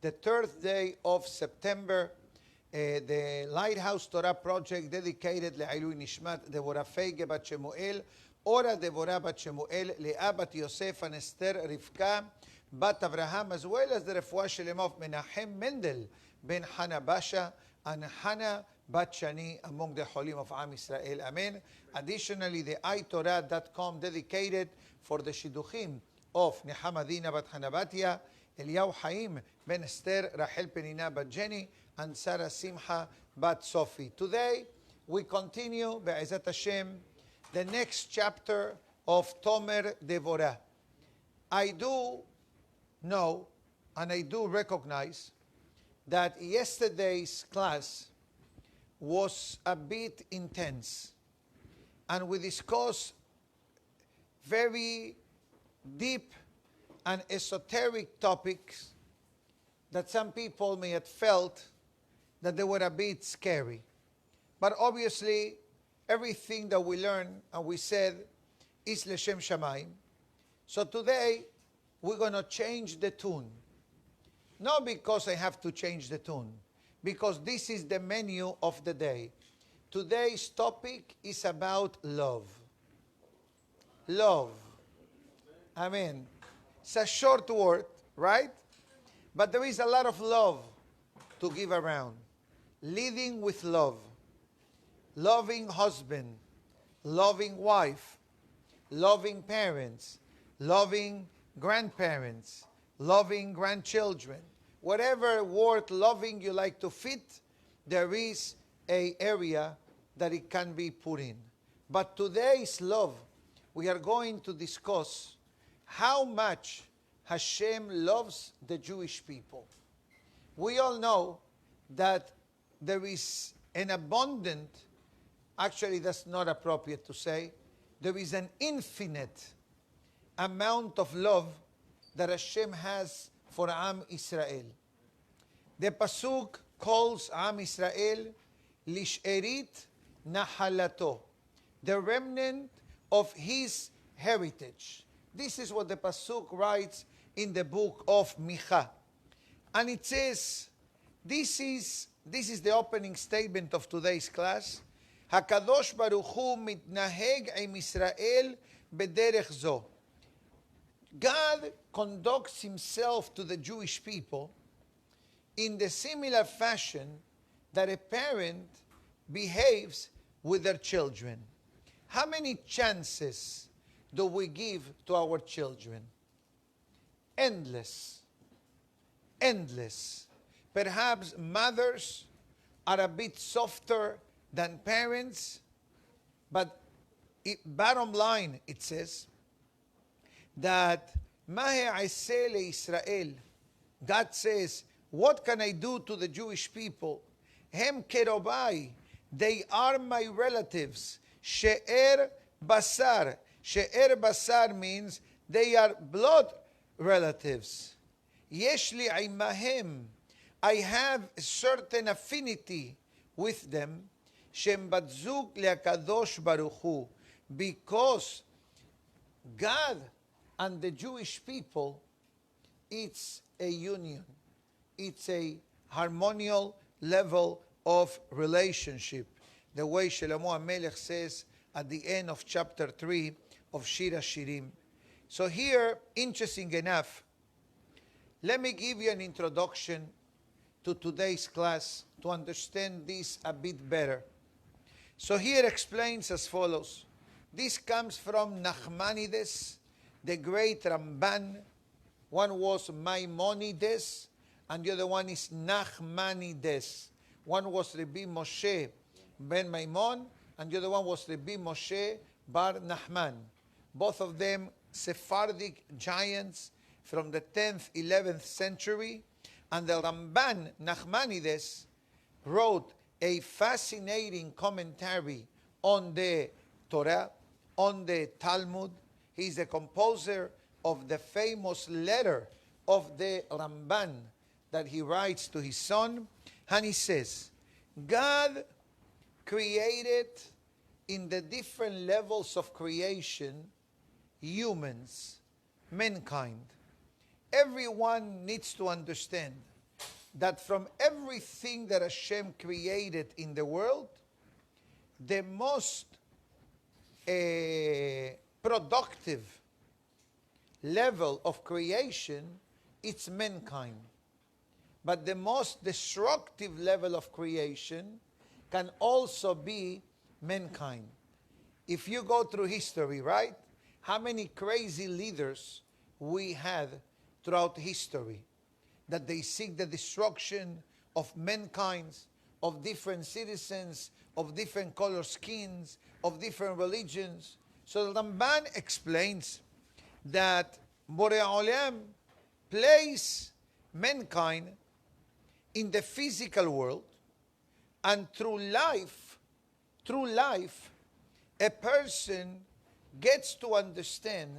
the third day of September, the Lighthouse Torah Project dedicated לעילוי נשמת דבורה פייגה בת שמואל, אורה דבורה בת שמואל, לאה בת יוסף, אנסתר רבקה בת אברהם, as well as the רפואה שלמה of מנחם מנדל בן חנה באשה, and Hannah bat Shani among the Holim of Am Israel. Amen. Additionally, the iTorah.com dedicated for the Shidduchim of Nehama Dina bat Hanabatia, Eliyahu Haim ben Esther, Rachel Penina bat Jenny, and Sarah Simcha bat Sophie. Today, we continue, Be'ezat Hashem, the next chapter of Tomer Devorah. I do know, and I do recognize, that yesterday's class was a bit intense, and we discussed very deep and esoteric topics that some people may have felt that they were a bit scary. But obviously, everything that we learned and we said is Leshem Shamayim. So today, we're going to change the tune. Not because I have to change the tune, because this is the menu of the day. Today's topic is about love. Love. Amen. It's a short word, right? But there is a lot of love to give around. Leading with love. Loving husband. Loving wife. Loving parents. Loving grandparents. Loving grandchildren. Whatever word loving you like to fit, there is an area that it can be put in. But today's love, we are going to discuss how much Hashem loves the Jewish people. We all know that there is an abundant, actually that's not appropriate to say, there is an infinite amount of love that Hashem has for Am Israel. The Pasuk calls Am Israel Lisherit Nahalato, the remnant of his heritage. This is what the Pasuk writes in the book of Micha. And it says, this is the opening statement of today's class. HaKadosh Baruch Hu mitnaheg im Israel bederech zo. God conducts himself to the Jewish people in the similar fashion that a parent behaves with their children. How many chances do we give to our children? Endless. Endless. Perhaps mothers are a bit softer than parents, but bottom line, it says, that Israel, God says, what can I do to the Jewish people? Hem kerobai, they are my relatives. She'er basar. She'er basar means they are blood relatives. Yesh li imahem, I have a certain affinity with them. Shem batzuk le'akadosh baruch hu, because God and the Jewish people, it's a union. It's a harmonial level of relationship. The way Shlomo HaMelech says at the end of chapter 3 of Shir HaShirim. So here, interesting enough, let me give you an introduction to today's class to understand this a bit better. So here explains as follows. This comes from Nachmanides, the great Ramban. One was Maimonides, and the other one is Nachmanides. One was Rabbi Moshe ben Maimon, and the other one was Rabbi Moshe bar Nachman. Both of them Sephardic giants from the 10th, 11th century. And the Ramban Nachmanides wrote a fascinating commentary on the Torah, on the Talmud. He's the composer of the famous letter of the Ramban that he writes to his son. And he says, God created in the different levels of creation humans, mankind. Everyone needs to understand that from everything that Hashem created in the world, the most productive level of creation, it's mankind. But the most destructive level of creation can also be mankind. If you go through history, right? How many crazy leaders we had throughout history, that they seek the destruction of mankind, of different citizens, of different color skins, of different religions. So the Ramban explains that Borei Olam placed mankind in the physical world, and through life, a person gets to understand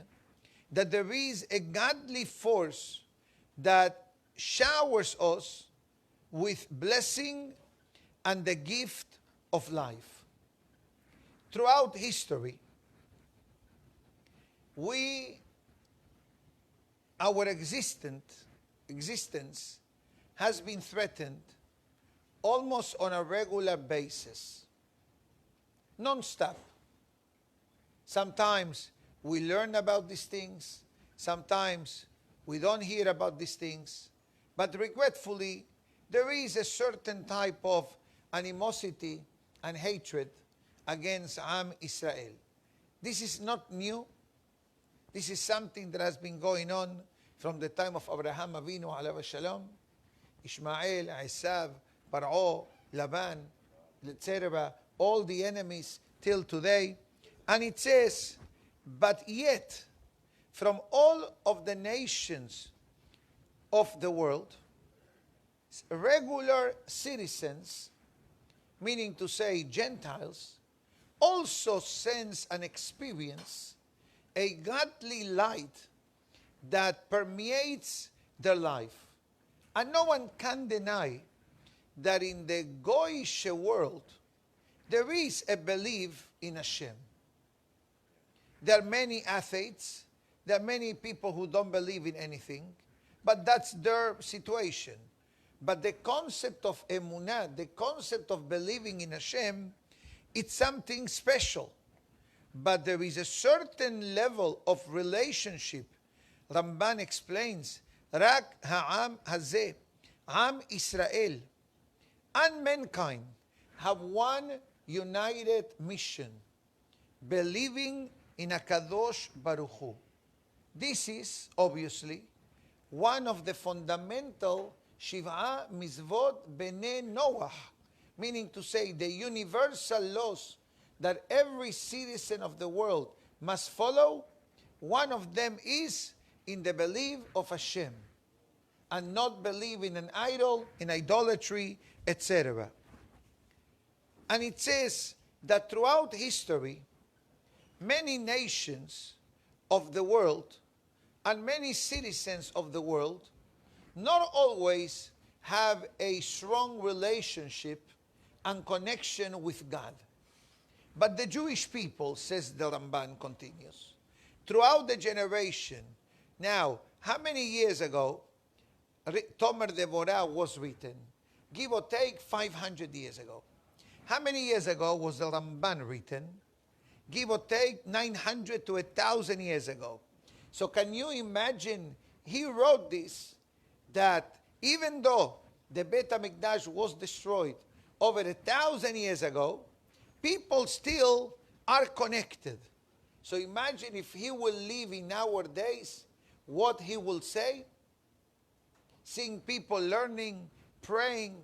that there is a godly force that showers us with blessing and the gift of life. Throughout history, our existence has been threatened almost on a regular basis, non-stop. Sometimes we learn about these things, sometimes we don't hear about these things, but regretfully, there is a certain type of animosity and hatred against Am Israel. This is not new. This is something that has been going on from the time of Abraham Avinu alayhi shalom, Ishmael, Esav, Paro, Laban, etc., all the enemies till today. And it says, but yet, from all of the nations of the world, regular citizens, meaning to say Gentiles, also sense and experience a godly light that permeates their life. And no one can deny that in the Goyish world, there is a belief in Hashem. There are many atheists, there are many people who don't believe in anything, but that's their situation. But the concept of emunah, the concept of believing in Hashem, it's something special. But there is a certain level of relationship. Ramban explains, Rak ha'am hazeh, Am Israel, and mankind have one united mission, believing in a Kadosh Baruch Hu. This is obviously one of the fundamental Shiv'a Mizvot Bnei Noach, meaning to say the universal laws that every citizen of the world must follow. One of them is in the belief of Hashem, and not believe in an idol, in idolatry, etc. And it says that throughout history, many nations of the world and many citizens of the world not always have a strong relationship and connection with God. But the Jewish people, says the Ramban, continues, throughout the generation. Now, how many years ago Tomer Devorah was written? Give or take 500 years ago. How many years ago was the Ramban written? Give or take 900 to 1,000 years ago. So can you imagine, he wrote this, that even though the Beit HaMikdash was destroyed over 1,000 years ago, people still are connected. So imagine if he will live in our days, what he will say. Seeing people learning, praying,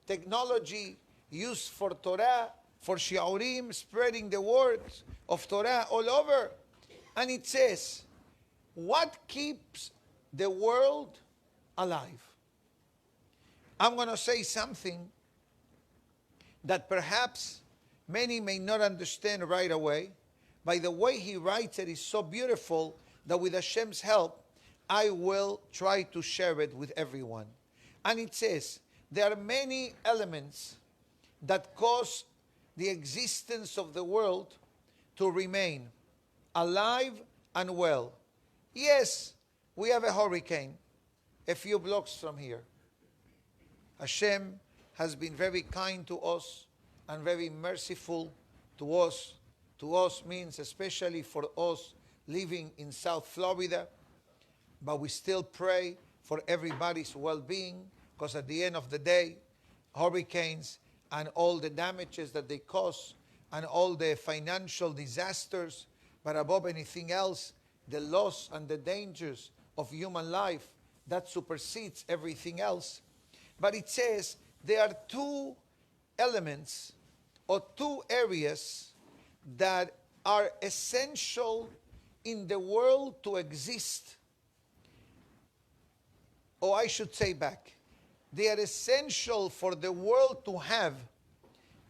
technology used for Torah, for shiurim, spreading the words of Torah all over. And it says, what keeps the world alive? I'm going to say something that perhaps many may not understand right away. By the way he writes it is so beautiful that with Hashem's help, I will try to share it with everyone. And it says, there are many elements that cause the existence of the world to remain alive and well. Yes, we have a hurricane a few blocks from here. Hashem has been very kind to us and very merciful to us. To us means especially for us living in South Florida, but we still pray for everybody's well-being, because at the end of the day, hurricanes and all the damages that they cause and all the financial disasters, but above anything else, the loss and the dangers of human life, that supersedes everything else. But it says there are two elements or two areas that are essential in the world to exist. Or I should say back, they are essential for the world to have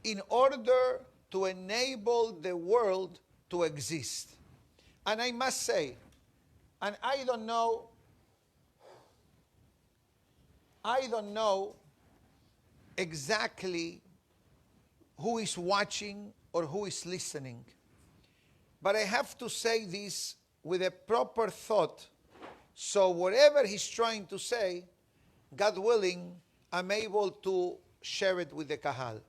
in order to enable the world to exist. And I must say, and I don't know exactly who is watching or who is listening, but I have to say this with a proper thought, so whatever he's trying to say, God willing, I'm able to share it with the kahal.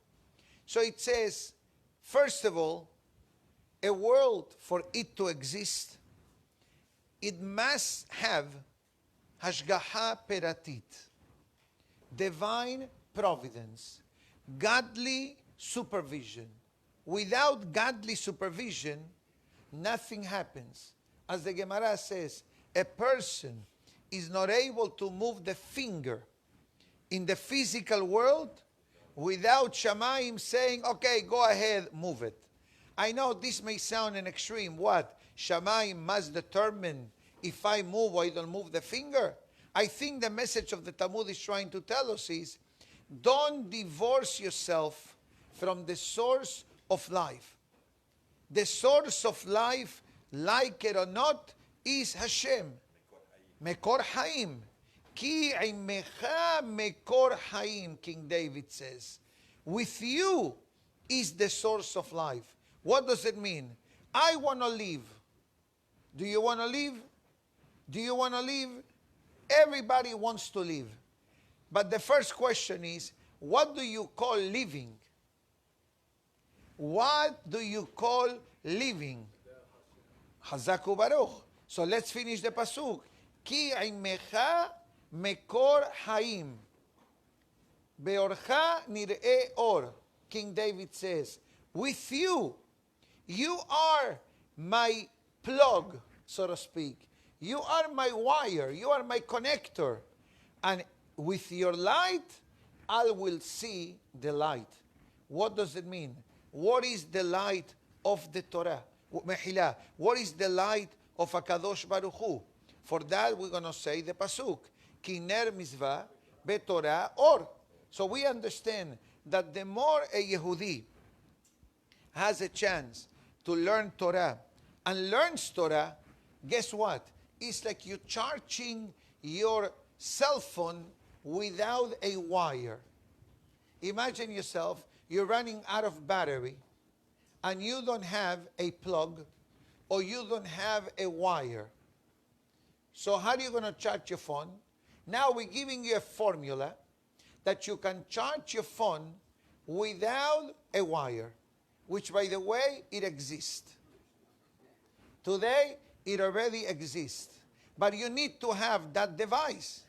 So it says, first of all, a world, for it to exist, it must have hashgaha peratit, divine providence, godly supervision. Without godly supervision, nothing happens. As the Gemara says, a person is not able to move the finger in the physical world without Shamayim saying, okay, go ahead, move it. I know this may sound an extreme. What? Shamayim must determine if I move or I don't move the finger? I think the message of the Talmud is trying to tell us is, don't divorce yourself from the source of life. The source of life, like it or not, is Hashem. Mekor Haim. Ki imecha mekor Haim, King David says. With you is the source of life. What does it mean? I want to live. Do you want to live? Do you want to live? Everybody wants to live. But the first question is, what do you call living? What do you call living? Hazaku Baruch. So let's finish the pasuk. Ki imecha mekor haim. Beorcha nir'e or. King David says, with you, you are my plug, so to speak. You are my wire. You are my connector. And with your light, I will see the light. What does it mean? What is the light of the Torah? Mehillah. What is the light of HaKadosh Baruch Hu? For that, we're going to say the pasuk. Ki ner mizvah betorah or. So we understand that the more a Yehudi has a chance to learn Torah and learns Torah, guess what? It's like you're charging your cell phone without a wire. Imagine yourself, you're running out of battery and you don't have a plug or you don't have a wire. So how are you going to charge your phone? Now we're giving you a formula that you can charge your phone without a wire, which, by the way, it exists. Today, it already exists. But you need to have that device.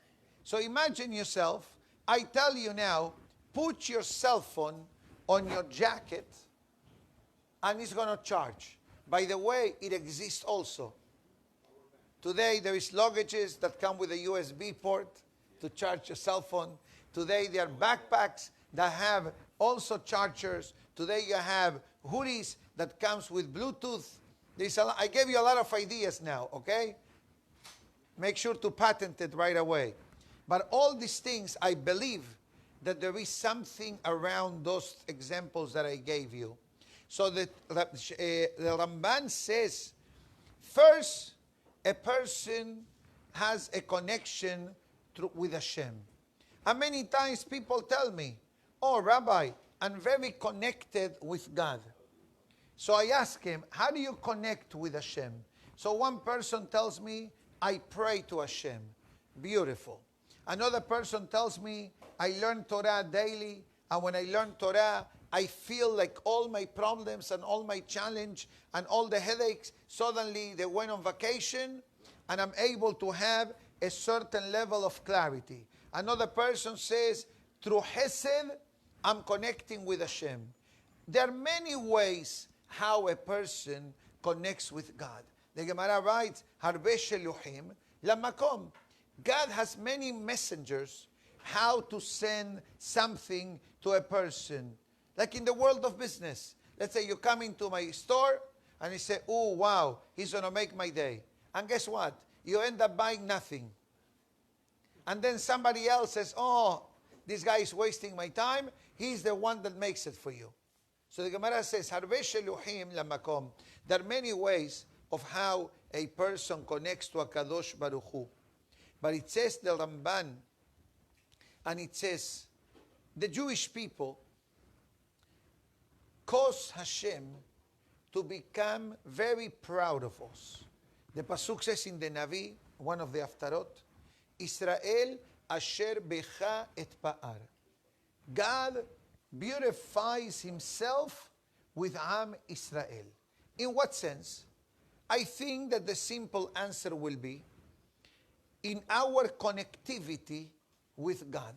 So imagine yourself, I tell you now, put your cell phone on your jacket and it's going to charge. By the way, it exists also. Today, there is luggages that come with a USB port to charge your cell phone. Today, there are backpacks that have also chargers. Today, you have hoodies that comes with Bluetooth. I gave you a lot of ideas now, okay? Make sure to patent it right away. But all these things, I believe that there is something around those examples that I gave you. So the Ramban says, first, a person has a connection with Hashem. And many times people tell me, oh, Rabbi, I'm very connected with God. So I ask him, how do you connect with Hashem? So one person tells me, I pray to Hashem. Beautiful. Another person tells me, I learn Torah daily, and when I learn Torah, I feel like all my problems and all my challenge and all the headaches, suddenly they went on vacation, and I'm able to have a certain level of clarity. Another person says, through Hesed, I'm connecting with Hashem. There are many ways how a person connects with God. The Gemara writes, Harbe sheluchim lamakom. God has many messengers how to send something to a person. Like in the world of business. Let's say you come into my store and you say, oh wow, he's going to make my day. And guess what? You end up buying nothing. And then somebody else says, oh, this guy is wasting my time. He's the one that makes it for you. So the Gemara says, Harbe sheluchim lamakom. There are many ways of how a person connects to a Kadosh Baruch Hu. But it says the Ramban, and it says, the Jewish people cause Hashem to become very proud of us. The Pasuk says in the Navi, one of the Haftarot, Israel asher becha et pa'ar. God beautifies himself with Am Israel. In what sense? I think that the simple answer will be in our connectivity with God.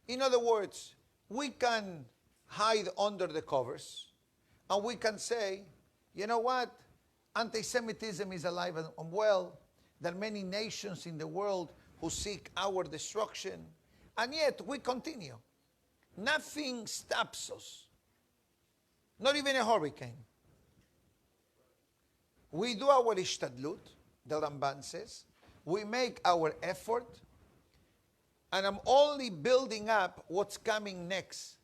In other words, we can hide under the covers and we can say, you know what? Anti-Semitism is alive and well. There are many nations in the world who seek our destruction, and yet we continue. Nothing stops us. Not even a hurricane. We do our ishtadlut, the Ramban says. We make our effort. And I'm only building up what's coming next,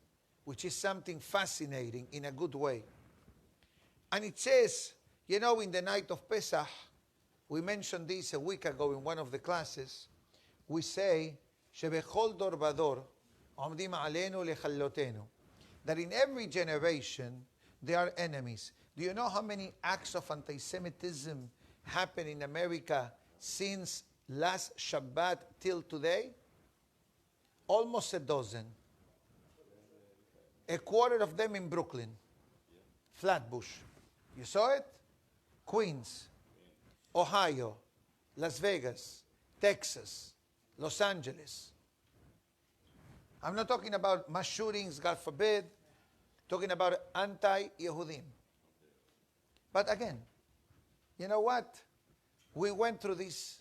which is something fascinating in a good way. And it says, you know, in the night of Pesach, we mentioned this a week ago in one of the classes. We say, Shebechol dor vador, omdim aleinu lechallotenu. That in every generation, there are enemies. Do you know how many acts of anti-Semitism happen in America since last Shabbat till today? Almost a dozen. A quarter of them in Brooklyn. Flatbush. You saw it? Queens. Ohio. Las Vegas. Texas. Los Angeles. I'm not talking about mass shootings, God forbid. Talking about anti-Yehudim. But again, you know what? We went through this.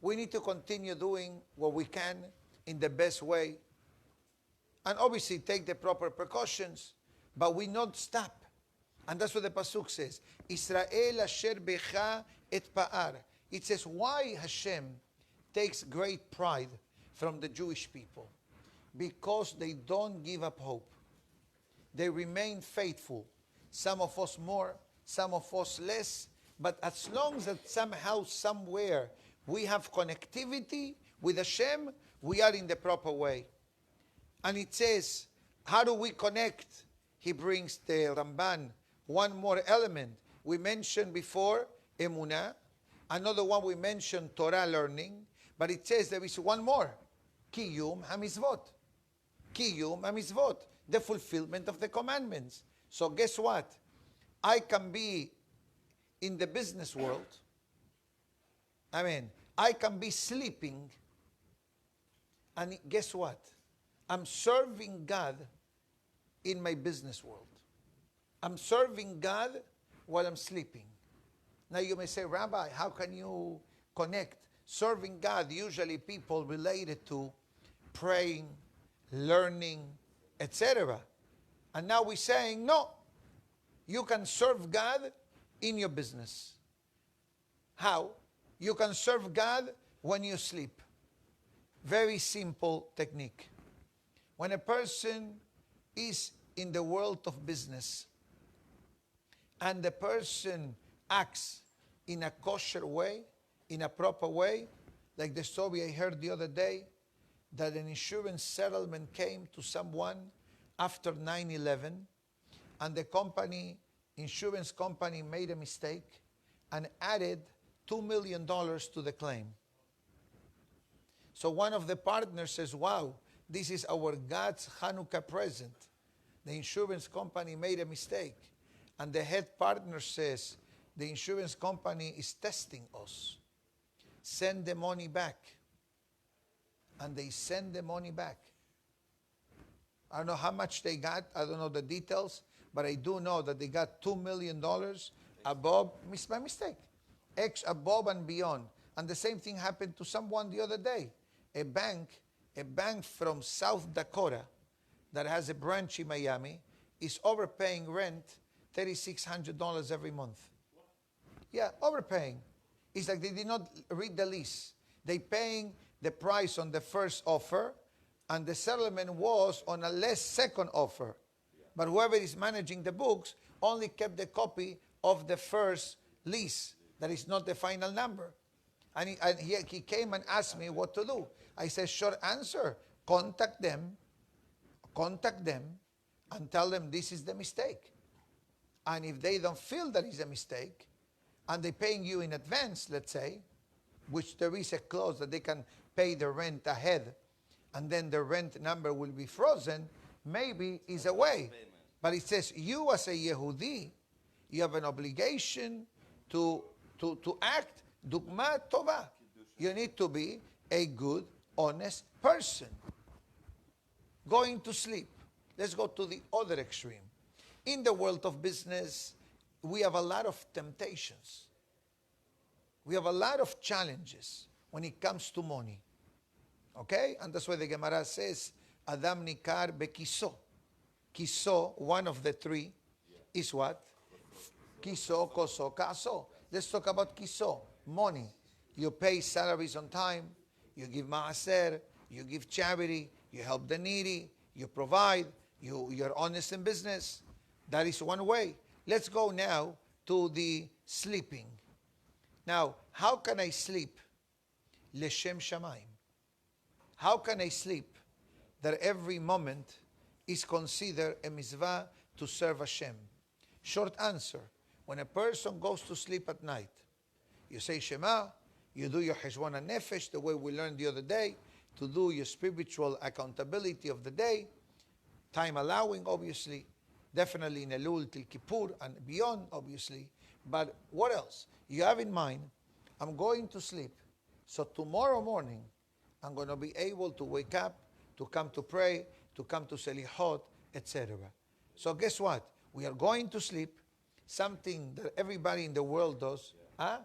We need to continue doing what we can in the best way. And obviously take the proper precautions. But we not stop. And that's what the Pasuk says. Israel asher becha et pa'ar. It says, why Hashem takes great pride from the Jewish people? Because they don't give up hope. They remain faithful. Some of us more, some of us less. But as long as somehow, somewhere, we have connectivity with Hashem, we are in the proper way. And it says, how do we connect? He brings the Ramban one more element. We mentioned before Emunah. Another one we mentioned Torah learning. But it says there is one more. Kiyum HaMizvot. Kiyum HaMizvot. The fulfillment of the commandments. So guess what? I can be in the business world. I can be sleeping. And guess what? I'm serving God in my business world. I'm serving God while I'm sleeping. Now you may say, Rabbi, how can you connect serving God? Usually people relate it to praying, learning, etc. And now we're saying, no, you can serve God in your business. How? You can serve God when you sleep. Very simple technique. When a person is in the world of business and the person acts in a kosher way, in a proper way, like the story I heard the other day, that an insurance settlement came to someone after 9/11, and the insurance company made a mistake and added $2 million to the claim. So one of the partners says, wow, this is our God's Hanukkah present. The insurance company made a mistake. And the head partner says, the insurance company is testing us. Send the money back. And they send the money back. I don't know how much they got. I don't know the details. But I do know that they got $2 million above, by mistake, above and beyond. And the same thing happened to someone the other day. A bank from South Dakota that has a branch in Miami is overpaying rent $3,600 every month. Yeah, overpaying. It's like they did not read the lease. They paying the price on the first offer, and the settlement was on a less second offer. But whoever is managing the books only kept the copy of the first lease. That is not the final number. And he came and asked me what to do. I said, short answer, contact them, and tell them this is the mistake. And if they don't feel that is a mistake, and they're paying you in advance, let's say, which there is a clause that they can pay the rent ahead, and then the rent number will be frozen, maybe is a way. But it says, you as a Yehudi, you have an obligation to act dugma tova. You need to be a good, honest person. Going to sleep. Let's go to the other extreme. In the world of business, we have a lot of temptations. We have a lot of challenges when it comes to money. Okay? And that's why the Gemara says, Adam nikar bekiso. Kiso, one of the three, is what? Kiso, koso, kaso. Let's talk about kiso, money. You pay salaries on time, you give maaser, you give charity, you help the needy, you provide, you're honest in business. That is one way. Let's go now to the sleeping. Now, how can I sleep? Leshem shamayim. How can I sleep that every moment is considered a mitzvah to serve Hashem? Short answer. When a person goes to sleep at night, you say Shema, you do your Heshbon HaNefesh, the way we learned the other day, to do your spiritual accountability of the day, time allowing, obviously, definitely in Elul till Kippur and beyond, obviously. But what else? You have in mind, I'm going to sleep, so tomorrow morning, I'm going to be able to wake up, to come to pray, to come to Selihot, etc. So guess what? We are going to sleep, something that everybody in the world does. Huh?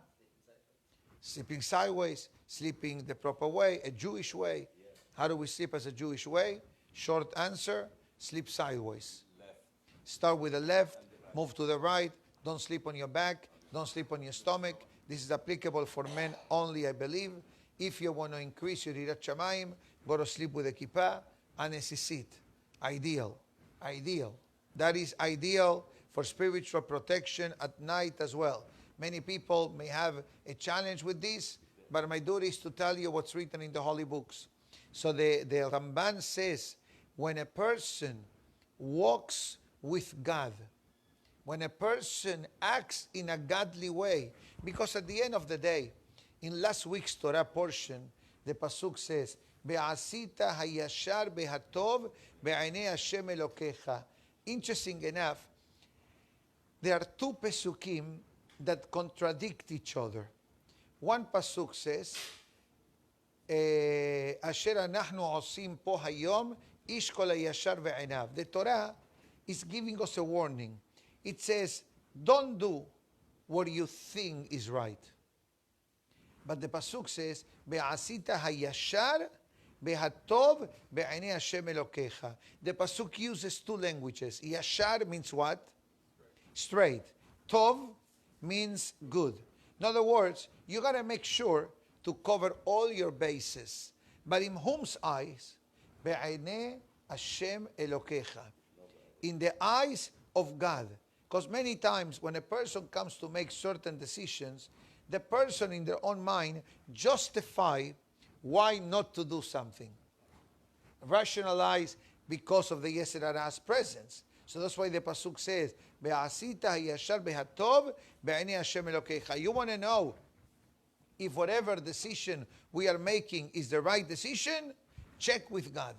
Sleeping sideways, sleeping the proper way, a Jewish way. How do we sleep as a Jewish way? Short answer, sleep sideways. Start with the left, move to the right. Don't sleep on your back. Don't sleep on your stomach. This is applicable for men only, I believe. If you want to increase your Yirat Shamayim, go to sleep with a kippah and a sisit. Ideal. Ideal. That is ideal for spiritual protection at night as well. Many people may have a challenge with this, but my duty is to tell you what's written in the holy books. So the Ramban says, when a person walks with God, when a person acts in a godly way, because at the end of the day, in last week's Torah portion, the Pasuk says, Be'asita hayashar behatov be'anei Hashem Elokecha. Interesting enough, there are two Pesukim that contradict each other. One Pasuk says, Asher anachnu osim po hayom, ish kol hayashar ve'enav. The Torah is giving us a warning. It says, don't do what you think is right. But the Pasuk says, Be'asita hayashar behatov be'anei Hashem Elokecha. The Pasuk uses two languages. Yashar means what? Straight. Tov means good. In other words, you got to make sure to cover all your bases. But in whom's eyes? Be'anei Hashem Elokecha. In the eyes of God. Because many times when a person comes to make certain decisions, the person in their own mind justify why not to do something. Rationalize because of the Yetzer Hara's presence. So that's why the Pasuk says, Be'asita hayashar behatov be'anei Hashem Elokecha. You want to know if whatever decision we are making is the right decision, check with God.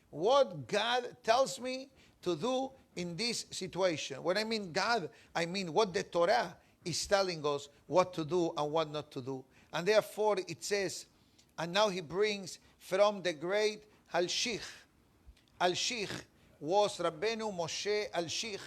What God tells me to do in this situation. When I mean God, I mean what the Torah is telling us what to do and what not to do. And therefore it says, and now he brings from the great Al-Shich. Al-Shich was Rabbeinu Moshe Al-Shich,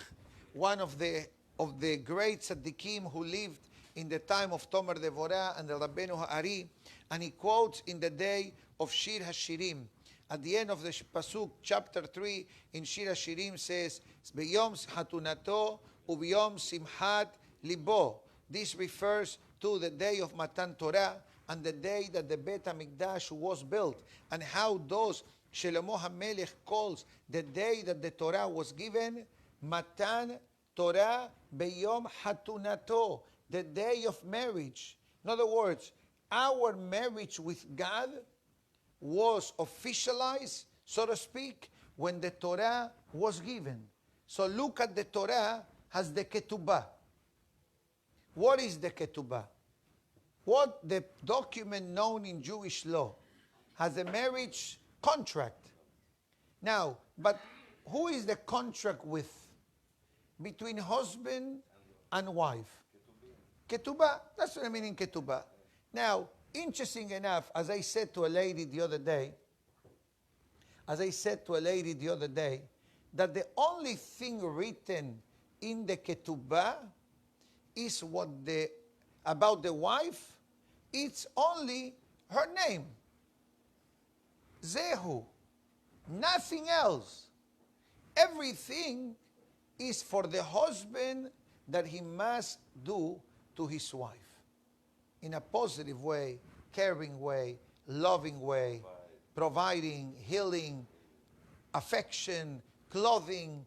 one of the great tzaddikim who lived in the time of Tomer Devorah and the Rabbeinu Ha'ari, and he quotes in the day of Shir HaShirim. At the end of the Pasuk, chapter 3, in Shir HaShirim says, B'yom Hatunato u'b'yom Simchat Libo. This refers to the day of Matan Torah and the day that the Beit HaMikdash was built, and how those Shlomo HaMelech calls the day that the Torah was given, Matan Torah B'yom Hatunato, the day of marriage. In other words, our marriage with God was officialized, so to speak, when the Torah was given. So look at the Torah as the ketubah. What is the ketubah? What the document known in Jewish law has a marriage contract. Now, but who is the contract with? Between husband and wife. Ketubah, that's what I mean in ketubah. Now, interesting enough, as I said to a lady the other day, that the only thing written in the ketubah is about the wife, it's only her name. Zehu. Nothing else. Everything is for the husband that he must do to his wife. In a positive way, caring way, loving way, providing, healing, affection, clothing,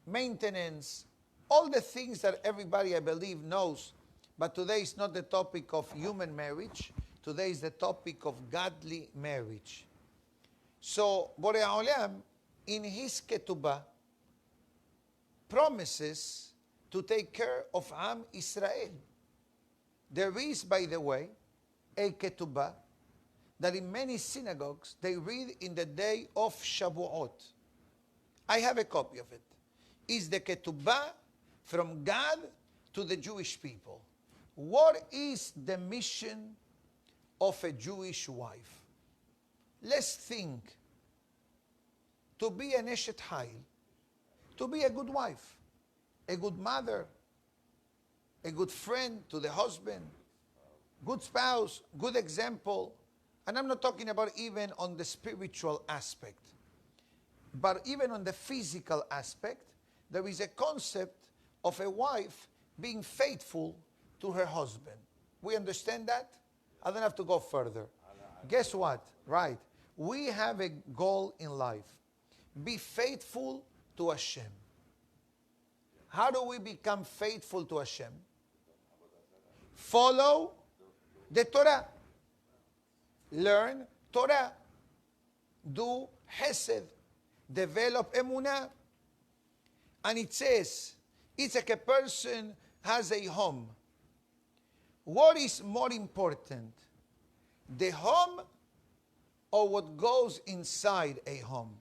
maintenance, all the things that everybody, I believe, knows. But today is not the topic of human marriage. Today is the topic of godly marriage. So, Borei Olam, in his ketubah, promises to take care of Am Israel. There is, by the way, a ketubah that in many synagogues they read in the day of Shavuot. I have a copy of it. It's the ketubah from God to the Jewish people. What is the mission of a Jewish wife? Let's think. To be an Eshet Hayil, to be a good wife, a good mother, a good friend to the husband, good spouse, good example. And I'm not talking about even on the spiritual aspect, but even on the physical aspect, there is a concept of a wife being faithful to her husband. We understand that? I don't have to go further. Guess what? Right. We have a goal in life. Be faithful to Hashem. How do we become faithful to Hashem? Follow the Torah. Learn Torah. Do Hesed. Develop Emunah. And it says, it's like a person has a home. What is more important? The home or what goes inside a home?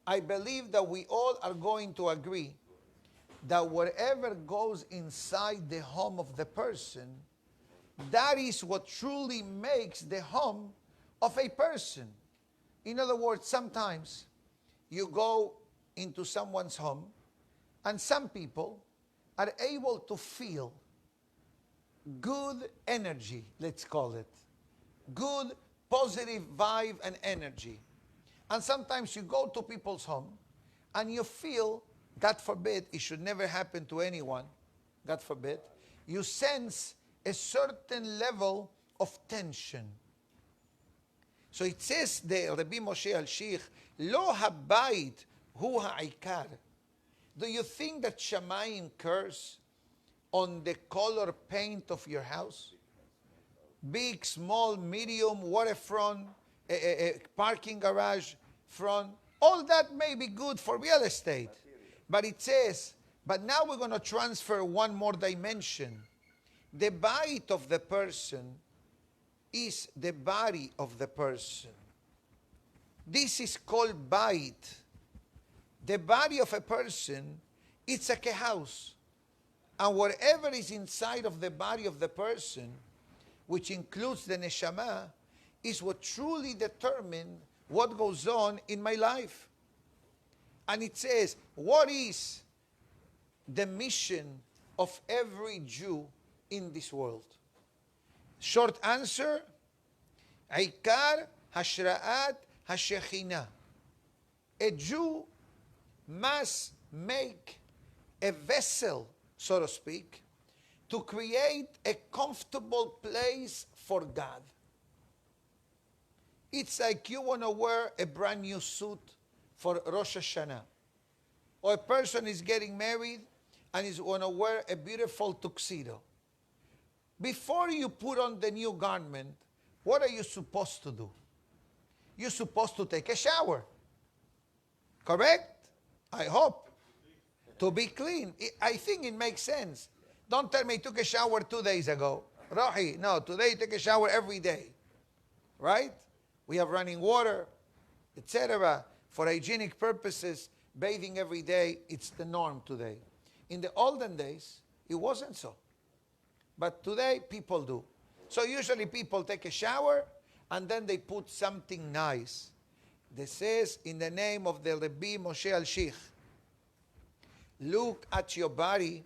I believe that we all are going to agree that whatever goes inside the home of the person, that is what truly makes the home of a person. In other words, sometimes you go into someone's home and some people are able to feel good energy, let's call it. Good, positive vibe and energy. And sometimes you go to people's home and you feel, God forbid, it should never happen to anyone, God forbid, you sense a certain level of tension. So it says there, Rabbi Moshe Al-Shich, Lo habayit hu ha'ikar. Do you think that Shamayim curse on the color paint of your house? Big, small, medium, waterfront, parking garage front, all that may be good for real estate. But it says, but now we're going to transfer one more dimension. The bite of the person is the body of the person. This is called bite. The body of a person, it's like a house. And whatever is inside of the body of the person, which includes the neshama, is what truly determines what goes on in my life. And it says, what is the mission of every Jew in this world? Short answer, Aikar Hashra'at Hashechina. A Jew must make a vessel, so to speak, to create a comfortable place for God. It's like you want to wear a brand new suit for Rosh Hashanah. Or a person is getting married and is going to wear a beautiful tuxedo. Before you put on the new garment, what are you supposed to do? You're supposed to take a shower. Correct? I hope. To be clean. I think it makes sense. Don't tell me you took a shower 2 days ago. Rahi, no, today you take a shower every day. Right? We have running water, etc. For hygienic purposes, bathing every day, it's the norm today. In the olden days, it wasn't so. But today, people do. So usually people take a shower and then they put something nice. This says, in the name of the Rabbi Moshe al-Sheikh, look at your body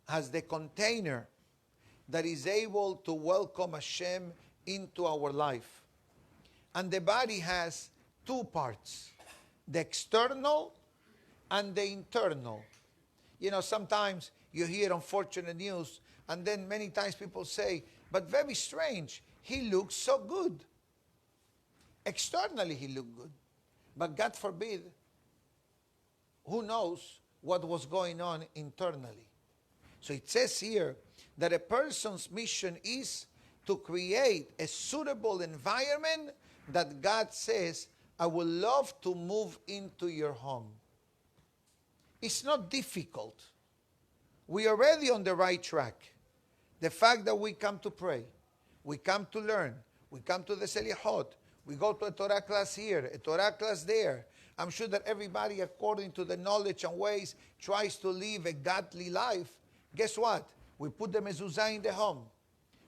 as the container that is able to welcome Hashem into our life. And the body has two parts, the external and the internal. You know, sometimes you hear unfortunate news, and then many times people say, but very strange, he looks so good. Externally he looked good. But God forbid, who knows what was going on internally. So it says here that a person's mission is to create a suitable environment that God says, I would love to move into your home. It's not difficult. We are already on the right track. The fact that we come to pray, we come to learn, we come to the Selihot, we go to a Torah class here, a Torah class there. I'm sure that everybody, according to the knowledge and ways, tries to live a godly life. Guess what? We put the mezuzah in the home.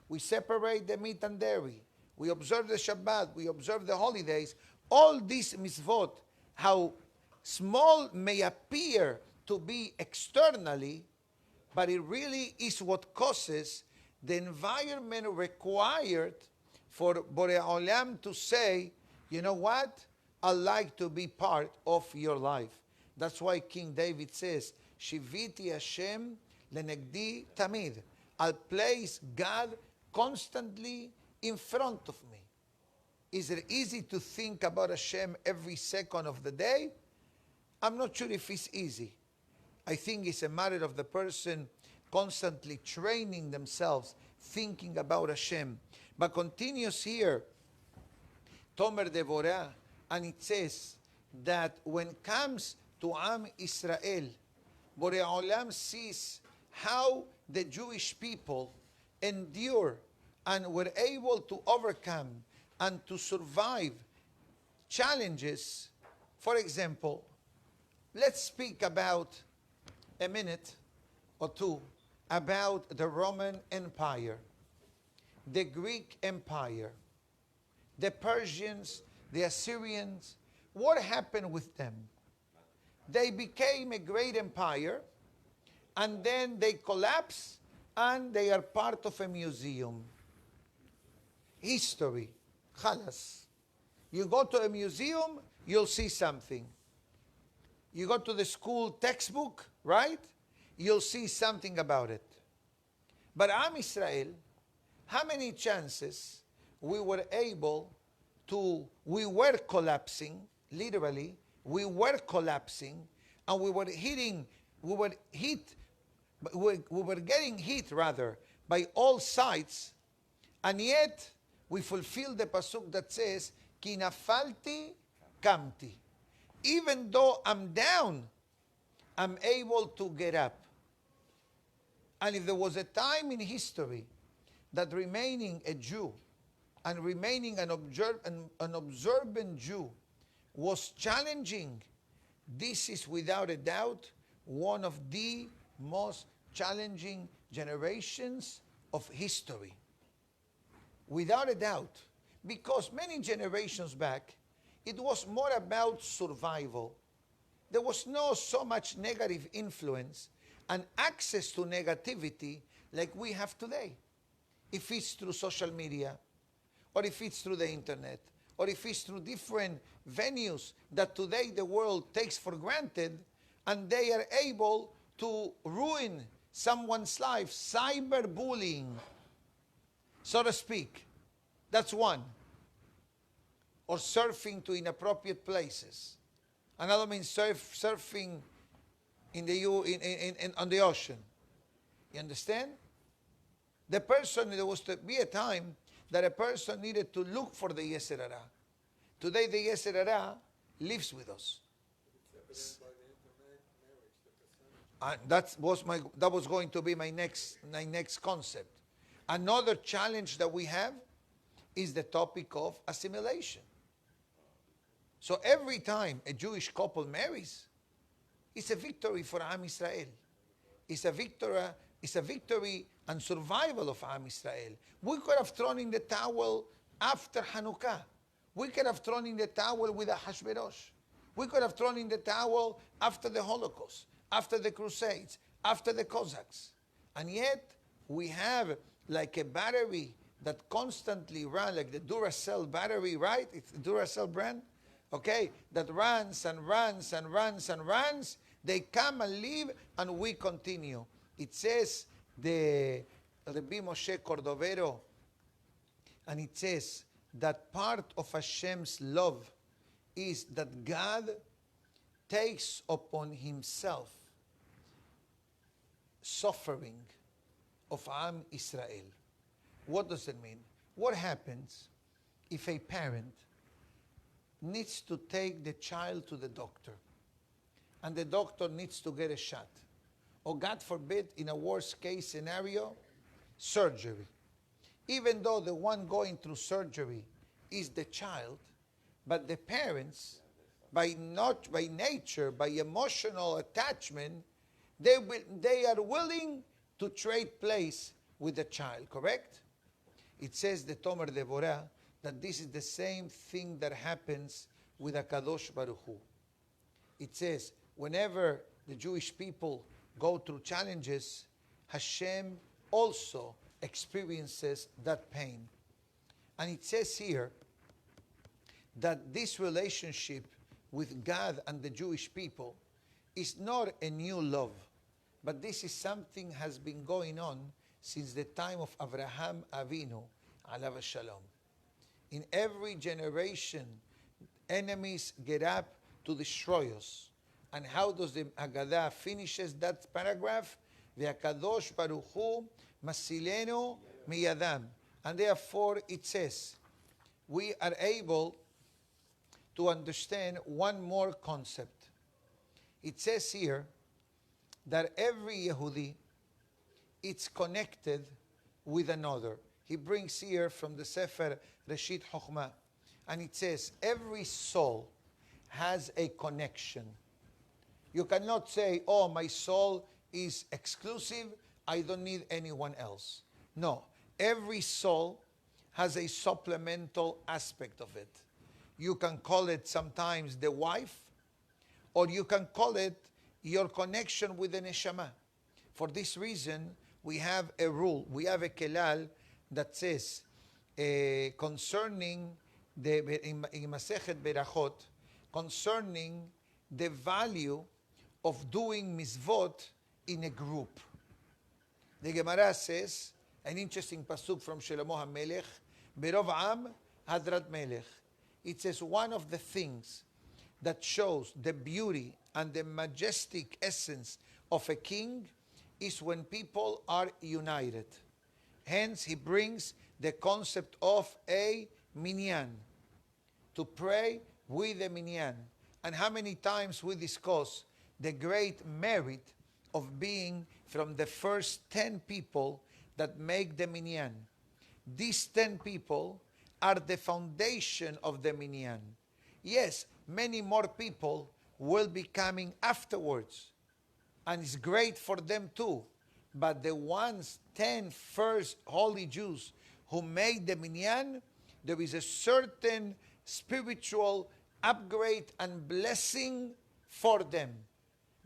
We separate the meat and dairy. We observe the Shabbat. We observe the holidays. All these mitzvot, how small may appear to be externally, but it really is what causes the environment required for Borei Olam to say, you know what? I'd like to be part of your life. That's why King David says, Shiviti Hashem lenegdi tamid. I'll place God constantly in front of me. Is it easy to think about Hashem every second of the day? I'm not sure if it's easy. I think it's a matter of the person constantly training themselves, thinking about Hashem. But continues here, Tomer Devorah, and it says that when it comes to Am Israel, Borei Olam sees how the Jewish people endure and were able to overcome and to survive challenges. For example, let's speak about a minute or two about the Roman Empire, the Greek Empire, the Persians, the Assyrians. What happened with them? They became a great empire, and then they collapsed, and they are part of a museum. History. Khalas. You go to a museum, you'll see something. You go to the school textbook, right? You'll see something about it. But Am Israel, how many chances we were able to, we were collapsing, literally, we were collapsing, and we were hitting, we were getting hit rather by all sides, and yet we fulfill the pasuk that says, Ki nafalti kamti. Even though I'm down, I'm able to get up. And if there was a time in history that remaining a Jew and remaining an observant Jew was challenging, this is without a doubt one of the most challenging generations of history. Without a doubt. Because many generations back, it was more about survival. There was no so much negative influence and access to negativity like we have today. If it's through social media, or if it's through the internet, or if it's through different venues that today the world takes for granted, and they are able to ruin someone's life, cyberbullying, so to speak. That's one. Or surfing to inappropriate places. Another means surfing on the ocean. You understand? The person, there was to be a time that a person needed to look for the Yetzer Hara. Today the Yetzer Hara lives with us. That was going to be my next concept. Another challenge that we have is the topic of assimilation. So every time a Jewish couple marries, it's a victory for Am Israel. It's a victory and survival of Am Israel. We could have thrown in the towel after Hanukkah. We could have thrown in the towel with Ahashverosh. We could have thrown in the towel after the Holocaust, after the Crusades, after the Cossacks. And yet, we have like a battery that constantly runs, like the Duracell battery, right? It's the Duracell brand, okay? That runs and runs and runs and runs. They come and leave, and we continue. It says, the Rabbi Moshe Cordovero, and it says that part of Hashem's love is that God takes upon himself suffering of Am Israel. What does it mean? What happens if a parent needs to take the child to the doctor and the doctor needs to get a shot? Or God forbid, in a worst case scenario, surgery. Even though the one going through surgery is the child, but the parents, by nature, by emotional attachment, they are willing to trade place with the child, correct? It says the Tomer Devorah that this is the same thing that happens with HaKadosh Baruch Hu. It says whenever the Jewish people go through challenges, Hashem also experiences that pain. And it says here that this relationship with God and the Jewish people is not a new love, but this is something has been going on since the time of Avraham Avinu, alav shalom. In every generation, enemies get up to destroy us. And how does the Haggadah finishes that paragraph? Ve'akadosh Baruch Hu masilenu miyadam. And therefore it says, we are able to understand one more concept. It says here that every Yehudi, it's connected with another. He brings here from the Sefer Reshit Chochmah, and it says every soul has a connection. You cannot say, oh, my soul is exclusive, I don't need anyone else. No, every soul has a supplemental aspect of it. You can call it sometimes the wife, or you can call it your connection with the neshama. For this reason, we have a rule, we have a kelal that says concerning in Masechet Berachot, concerning the value of doing mitzvot in a group. The Gemara says, an interesting pasuk from Shlomo HaMelech, Berov Am Hadrat Melech. It says one of the things that shows the beauty and the majestic essence of a king is when people are united. Hence, he brings the concept of a minyan, to pray with a minyan. And how many times we discuss the great merit of being from the first 10 people that make the minyan. These 10 people are the foundation of the minyan. Yes, many more people will be coming afterwards, and it's great for them too. But the 10 first holy Jews who made the minyan, there is a certain spiritual upgrade and blessing for them,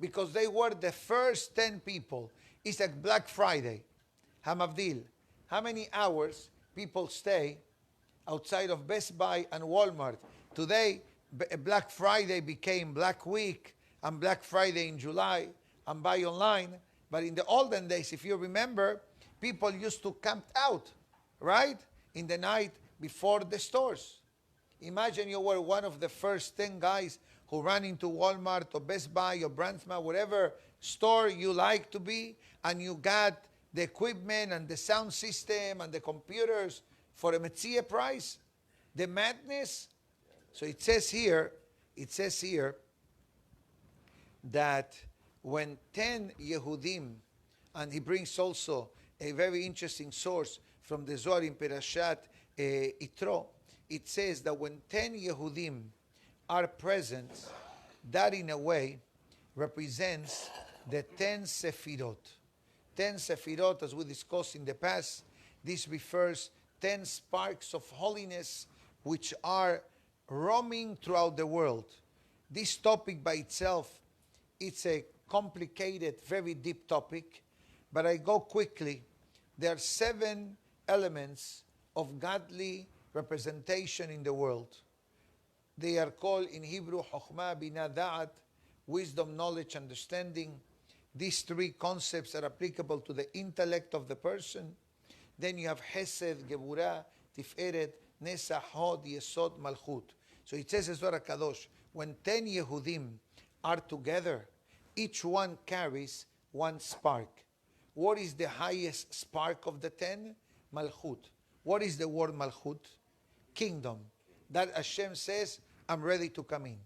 because they were the first 10 people. It's like Black Friday, Hamavdil. How many hours people stay outside of Best Buy and Walmart? Today, Black Friday became Black Week, and Black Friday in July, and buy online. But in the olden days, if you remember, people used to camp out, right? In the night before the stores. Imagine you were one of the first 10 guys who ran into Walmart or Best Buy or Brandsma, whatever store you like to be, and you got the equipment and the sound system and the computers for a Metzia price. The madness. So it says here that when 10 Yehudim, and he brings also a very interesting source from the Zohar in Perashat Yitro, it says that when 10 Yehudim are present, that in a way represents the 10 Sefirot. 10 Sefirot, as we discussed in the past, this refers 10 sparks of holiness which are roaming throughout the world. This topic by itself, it's a complicated, very deep topic, but I go quickly. There are 7 elements of godly representation in the world. They are called in Hebrew Chokhmah, Binah, Da'at, wisdom, knowledge, understanding. These 3 concepts are applicable to the intellect of the person. Then you have Hesed, Geburah, Tiferet, Nesach, Hod, Yesod, Malchut. So it says in Zohar Kadosh, when 10 Yehudim are together, each one carries 1 spark. What is the highest spark of the 10? Malchut. What is the word Malchut? Kingdom. That Hashem says, I'm ready to come in.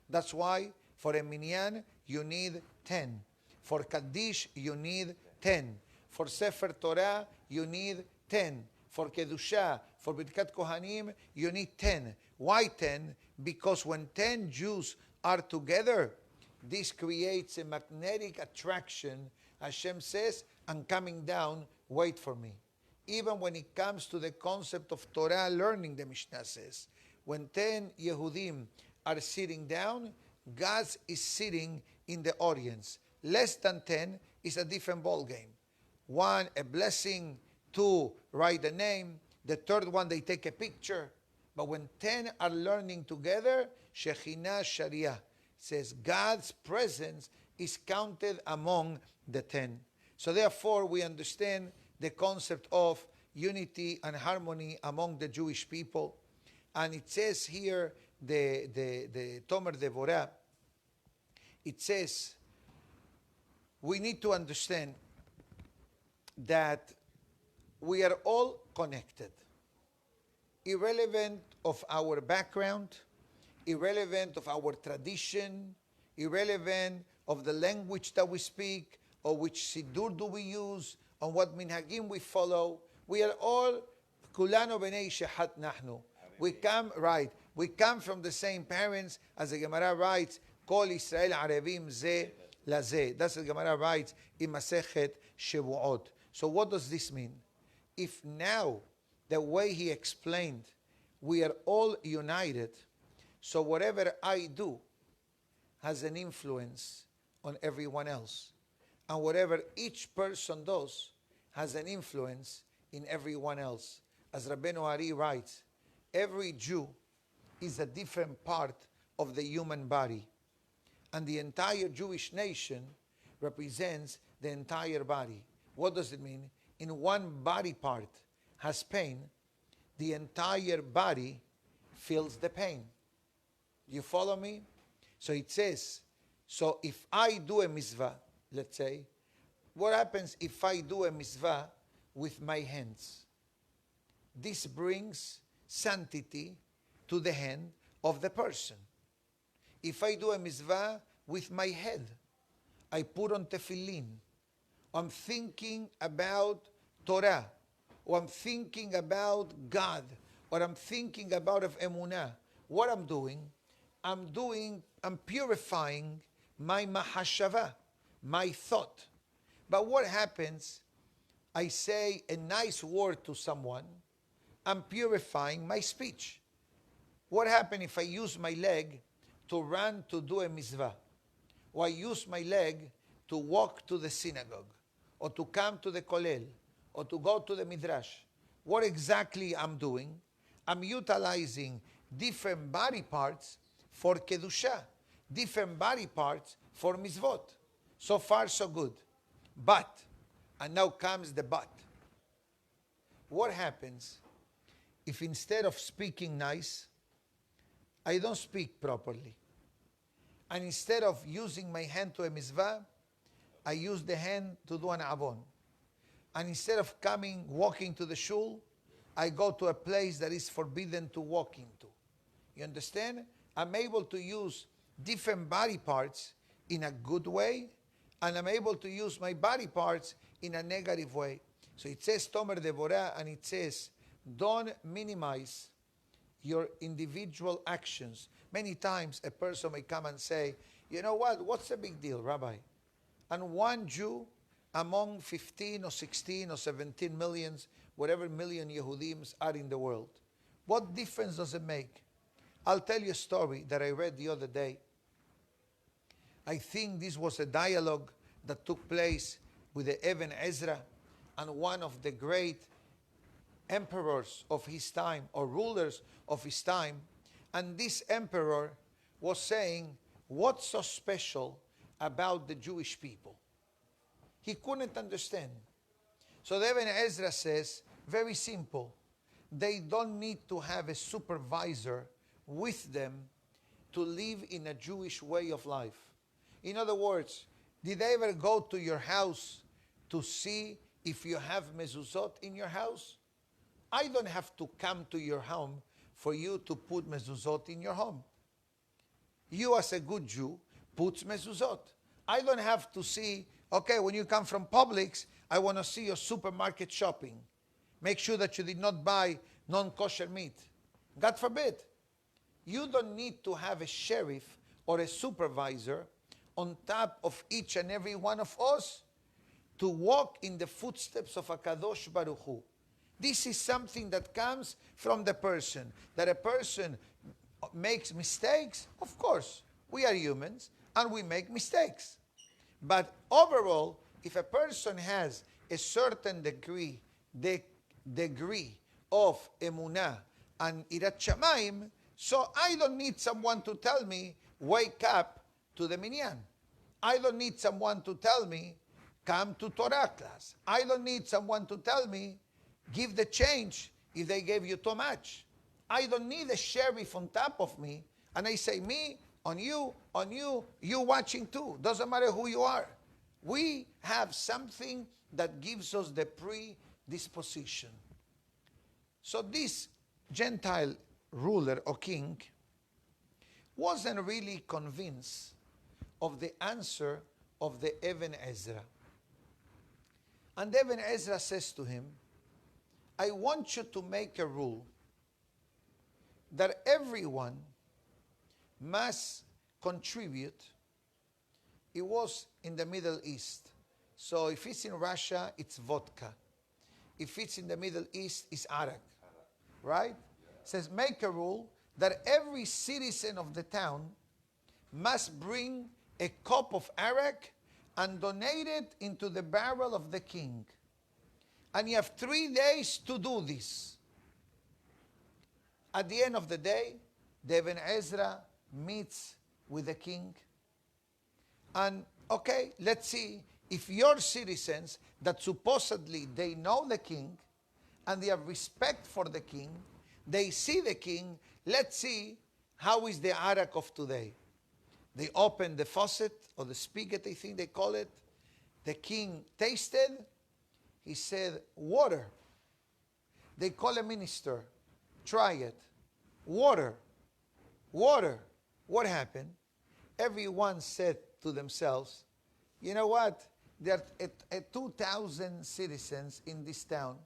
That's why for a minyan, you need 10. For Kaddish, you need 10. For Sefer Torah, you need 10. For Kedusha, for Birkat Kohanim, you need 10. Why 10? Because when 10 Jews are together, this creates a magnetic attraction. Hashem says, I'm coming down, wait for me. Even when it comes to the concept of Torah learning, the Mishnah says, when 10 Yehudim are sitting down, God is sitting in the audience. Less than 10 is a different ball game. 1, a blessing. 2, write the name. The 3rd one, they take a picture. But when 10 are learning together, Shekhinah Sharia says God's presence is counted among the 10. So therefore, we understand the concept of unity and harmony among the Jewish people. And it says here, the Tomer Devorah, it says, we need to understand that we are all connected, irrelevant of our background, irrelevant of our tradition, irrelevant of the language that we speak, or which Siddur do we use, on what minhagim we follow. We are all kulano b'nei shehat nahnu. We come from the same parents, as the Gemara writes, Kol Israel Arevim ze lazeh. That's what the Gemara writes in Masechet Shevuot. So what does this mean? If now, the way he explained, we are all united, so whatever I do has an influence on everyone else. And whatever each person does has an influence in everyone else. As Rabbeinu Ari writes, every Jew is a different part of the human body. And the entire Jewish nation represents the entire body. What does it mean? In one body part has pain, the entire body feels the pain. You follow me? So it says, so if I do a mitzvah, let's say, what happens if I do a mitzvah with my hands? This brings sanctity to the hand of the person. If I do a mitzvah with my head, I put on tefillin, I'm thinking about Torah, or I'm thinking about God, or I'm thinking about of Emunah, what I'm doing, I'm purifying my mahashava, my thought. But what happens? I say a nice word to someone, I'm purifying my speech. What happens if I use my leg to run to do a mitzvah? Or I use my leg to walk to the synagogue, or to come to the kollel, or to go to the midrash? What exactly I'm doing? I'm utilizing different body parts for kedusha, different body parts for mitzvot. So far, so good. But, and now comes the but. What happens if instead of speaking nice, I don't speak properly? And instead of using my hand to a mitzvah, I use the hand to do an avon. And instead of walking to the shul, I go to a place that is forbidden to walk into. You understand? I'm able to use different body parts in a good way, and I'm able to use my body parts in a negative way. So it says Tomer Devorah, and it says, don't minimize your individual actions. Many times a person may come and say, you know what, what's the big deal, Rabbi? And one Jew among 15 or 16 or 17 millions, whatever million Yehudim are in the world. What difference does it make? I'll tell you a story that I read the other day. I think this was a dialogue that took place with the Ibn Ezra and one of the great emperors of his time, or rulers of his time. And this emperor was saying, what's so special about the Jewish people? He couldn't understand. So the Ibn Ezra says, very simple. They don't need to have a supervisor with them to live in a Jewish way of life. In other words, did they ever go to your house to see if you have mezuzot in your house? I don't have to come to your home for you to put mezuzot in your home. You as a good Jew put mezuzot. I don't have to see, okay, when you come from Publix, I want to see your supermarket shopping. Make sure that you did not buy non-kosher meat. God forbid. You don't need to have a sheriff or a supervisor on top of each and every one of us to walk in the footsteps of a Kadosh Baruch Hu. This is something that comes from the person. That a person makes mistakes, of course. We are humans and we make mistakes. But overall, if a person has a certain degree of emunah and irat shamayim, so I don't need someone to tell me, wake up to the minyan. I don't need someone to tell me, come to Torah class. I don't need someone to tell me, give the change if they gave you too much. I don't need a sheriff on top of me, and I say, me, on you, you watching too. Doesn't matter who you are. We have something that gives us the predisposition. So this Gentile ruler or king wasn't really convinced of the answer of the Ibn Ezra. And Ibn Ezra says to him, I want you to make a rule that everyone must contribute. It was in the Middle East. So if it's in Russia, it's vodka. If it's in the Middle East, it's arak. Right? It says, make a rule that every citizen of the town must bring a cup of arak and donate it into the barrel of the king. And you have 3 days to do this. At the end of the day, the Ibn Ezra meets with the king. And, okay, let's see if your citizens that supposedly they know the king and they have respect for the king, they see the king, let's see how is the arak of today. They opened the faucet or the spigot, I think they call it. The king tasted. He said, water. They call a minister. Try it. Water. Water. What happened? Everyone said to themselves, you know what? There are 2,000 citizens in this town.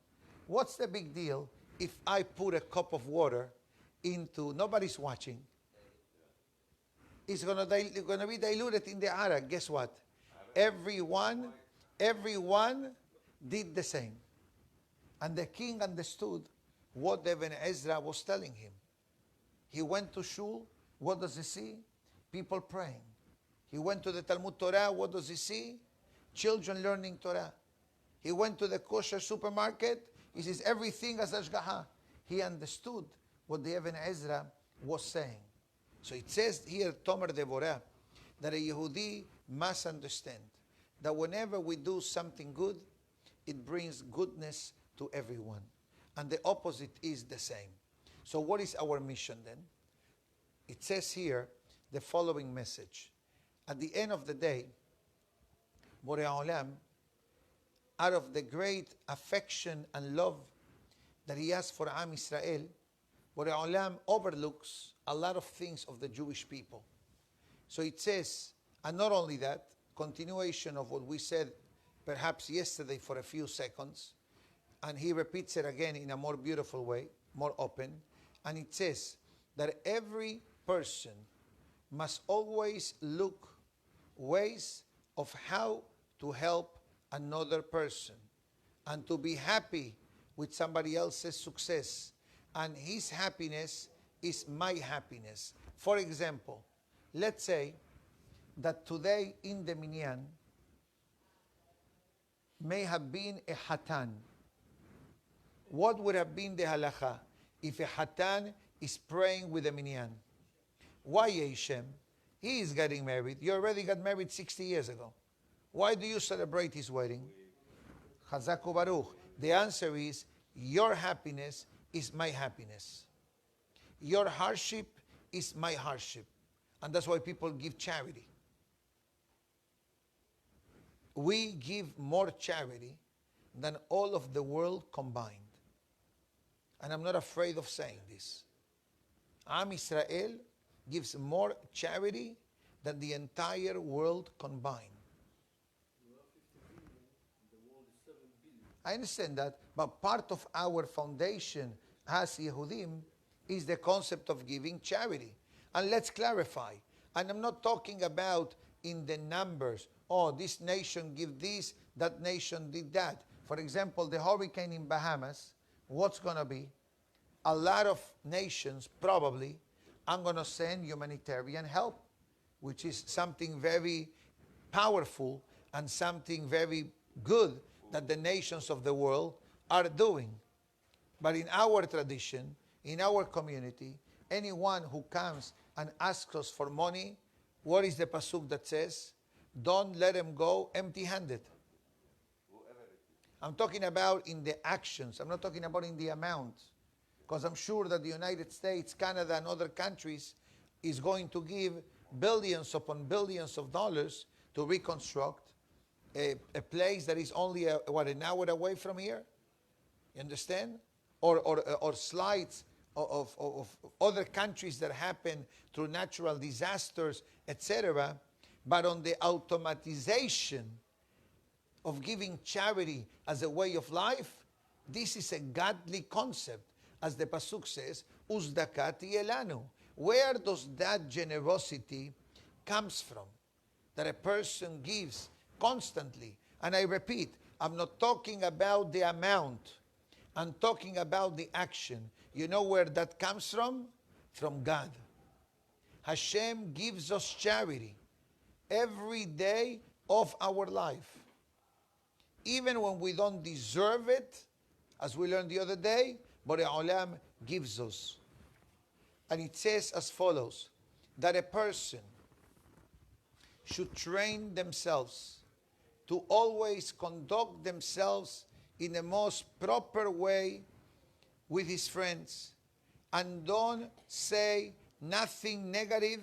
What's the big deal if I put a cup of water into, nobody's watching. It's going to be diluted in the arak. Guess what? Everyone did the same. And the king understood what Ibn Ezra was telling him. He went to shul. What does he see? People praying. He went to the Talmud Torah. What does he see? Children learning Torah. He went to the kosher supermarket. He sees everything as ashgaha. He understood what the Ibn Ezra was saying. So it says here, Tomer Devorah, that a Yehudi must understand that whenever we do something good, it brings goodness to everyone. And the opposite is the same. So what is our mission then? It says here the following message. At the end of the day, Borei Olam, out of the great affection and love that he has for Am Israel, Borei Olam overlooks a lot of things of the Jewish people. So it says, and not only that, continuation of what we said perhaps yesterday for a few seconds, and he repeats it again in a more beautiful way, more open, and it says that every person must always look ways of how to help another person and to be happy with somebody else's success, and his happiness is my happiness. For example, let's say that today in the minyan may have been a hatan. What would have been the halacha if a hatan is praying with a minyan? Why Yeshem? He is getting married. You already got married 60 years ago. Why do you celebrate his wedding? Chazaku Baruch. The answer is, your happiness is my happiness. Your hardship is my hardship. And that's why people give charity. We give more charity than all of the world combined. And I'm not afraid of saying this. Am Israel gives more charity than the entire world combined. I understand that, but part of our foundation as Yehudim is the concept of giving charity. And let's clarify. And I'm not talking about in the numbers. Oh, this nation give this, that nation did that. For example, the hurricane in Bahamas, what's going to be? A lot of nations probably are going to send humanitarian help, which is something very powerful and something very good that the nations of the world are doing. But in our tradition, in our community, anyone who comes and asks us for money, what is the pasuk that says? Don't let him go empty-handed. I'm talking about in the actions. I'm not talking about in the amount. Because I'm sure that the United States, Canada, and other countries is going to give billions upon billions of dollars to reconstruct a place that is only an hour away from here. You understand? Or slides of other countries that happen through natural disasters, etc. But on the automatization of giving charity as a way of life, this is a godly concept. As the pasuk says, Uzdakati elanu. Where does that generosity comes from? That a person gives constantly. And I repeat, I'm not talking about the amount. I'm talking about the action. You know where that comes from? From God. Hashem gives us charity every day of our life. Even when we don't deserve it, as we learned the other day, Borei Olam gives us. And it says as follows, that a person should train themselves to always conduct themselves in the most proper way with his friends, and don't say nothing negative,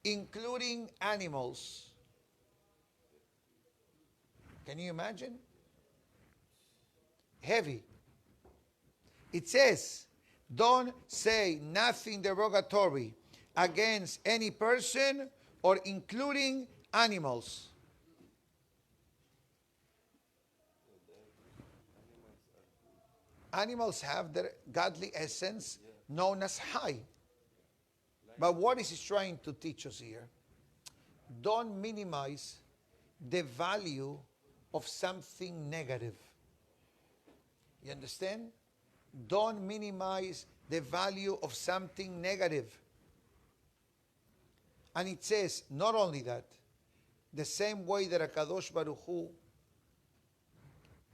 including animals. Can you imagine? Heavy. It says, don't say nothing derogatory against any person or including animals. Animals have their godly essence known as high. But what is he trying to teach us here? Don't minimize the value of something negative. You understand? Don't minimize the value of something negative. And it says, not only that, the same way that HaKadosh Baruch Hu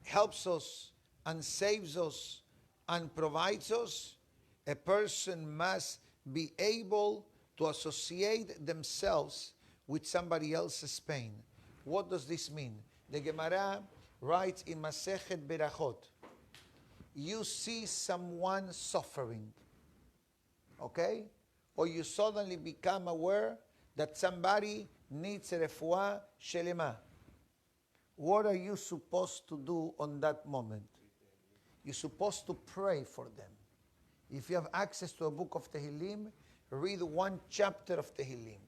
helps us and saves us and provides us, a person must be able to associate themselves with somebody else's pain. What does this mean? The Gemara writes in Masechet Berachot, you see someone suffering, okay? Or you suddenly become aware that somebody needs a refuah shelema. What are you supposed to do on that moment? You're supposed to pray for them. If you have access to a book of Tehillim, read one chapter of Tehillim.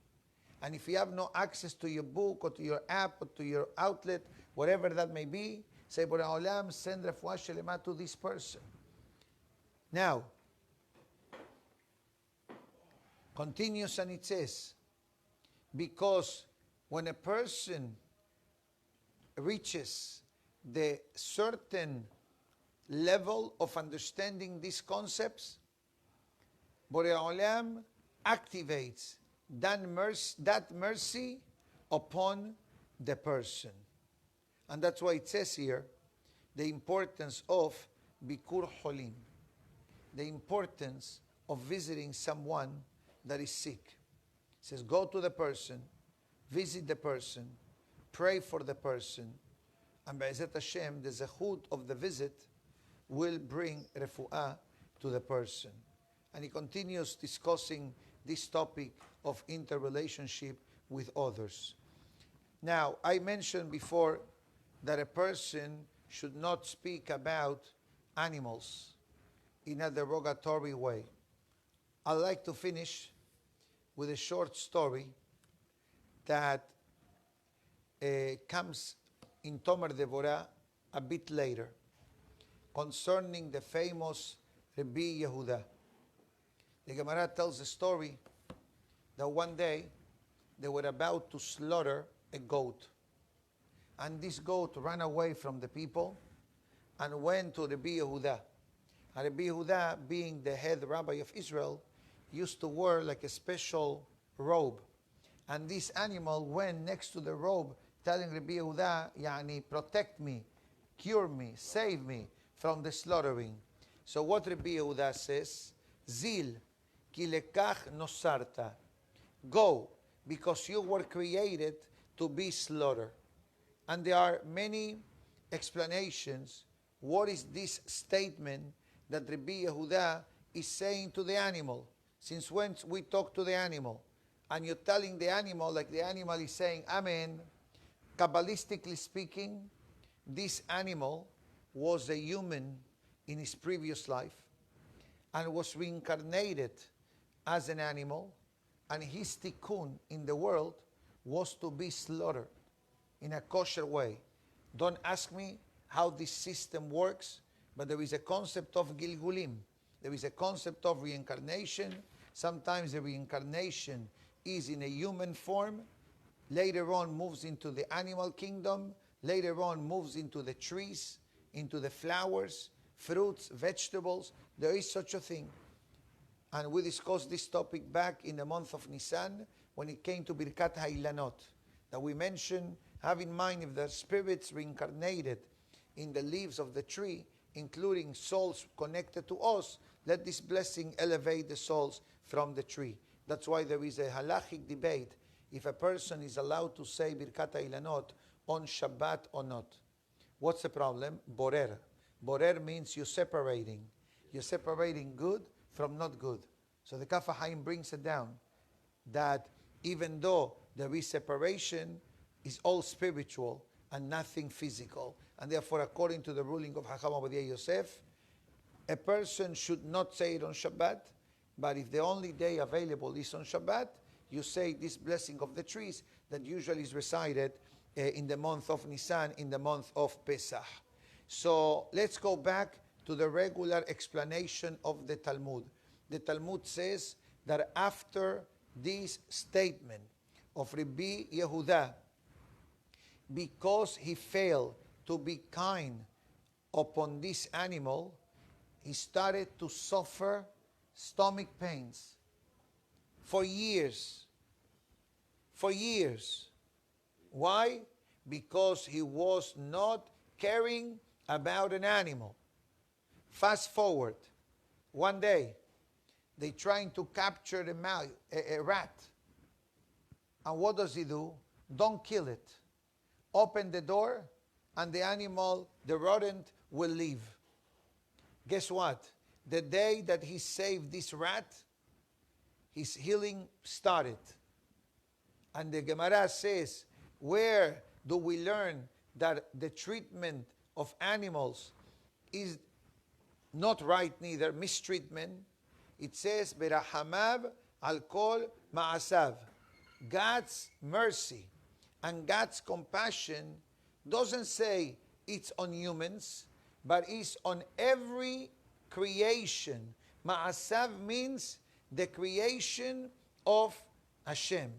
And if you have no access to your book or to your app or to your outlet, whatever that may be, say, Borei Olam, send refuah shelema to this person. Now, continues and it says, because when a person reaches the certain level of understanding these concepts, Borei Olam activates that mercy upon the person. And that's why it says here the importance of Bikur Holim, the importance of visiting someone that is sick. It says, go to the person, visit the person, pray for the person, and Be'ezat Hashem, the zechut of the visit will bring refuah to the person. And he continues discussing this topic of interrelationship with others. Now, I mentioned before that a person should not speak about animals in a derogatory way. I'd like to finish with a short story that comes in Tomer Devorah a bit later, concerning the famous Rabbi Yehuda. The Gemara tells a story that one day they were about to slaughter a goat. And this goat ran away from the people and went to Rabbi Yehuda. And Rabbi Yehuda, being the head rabbi of Israel, used to wear like a special robe. And this animal went next to the robe, telling Rabbi Yehuda, Yani, protect me, cure me, save me from the slaughtering. So what Rabbi Yehuda says, Zil, ki lekach nosarta. Go, because you were created to be slaughtered. And there are many explanations. What is this statement that Rabbi Yehuda is saying to the animal? Since when we talk to the animal, and you're telling the animal, like the animal is saying, Amen. Kabbalistically speaking, this animal was a human in his previous life and was reincarnated as an animal, and his tikkun in the world was to be slaughtered in a kosher way. Don't ask me how this system works, but there is a concept of gilgulim. There is a concept of reincarnation. Sometimes the reincarnation is in a human form, later on moves into the animal kingdom, later on moves into the trees, into the flowers, fruits, vegetables. There is such a thing. And we discussed this topic back in the month of Nisan when it came to Birkat HaIlanot, that we mentioned, have in mind if the spirits reincarnated in the leaves of the tree, including souls connected to us, let this blessing elevate the souls from the tree. That's why there is a halachic debate if a person is allowed to say Birkat HaIlanot on Shabbat or not. What's the problem? Borer. Borer means you're separating. You're separating good from not good. So the Kaf HaHaim brings it down that even though there is separation, is all spiritual and nothing physical. And therefore, according to the ruling of Hacham Obadiah Yosef, a person should not say it on Shabbat, but if the only day available is on Shabbat, you say this blessing of the trees that usually is recited in the month of Nisan, in the month of Pesach. So let's go back to the regular explanation of the Talmud. The Talmud says that after this statement of Rabbi Yehuda, because he failed to be kind upon this animal, he started to suffer stomach pains for years. For years. Why? Because he was not caring about an animal. Fast forward, one day, they trying to capture a rat. And what does he do? Don't kill it. Open the door, and the animal, the rodent, will leave. Guess what? The day that he saved this rat, his healing started. And the Gemara says, where do we learn that the treatment of animals is not right neither, mistreatment? It says, Berahamav al kol ma'asav. God's mercy and God's compassion doesn't say it's on humans, but it's on every creation. Ma'asav means the creation of Hashem.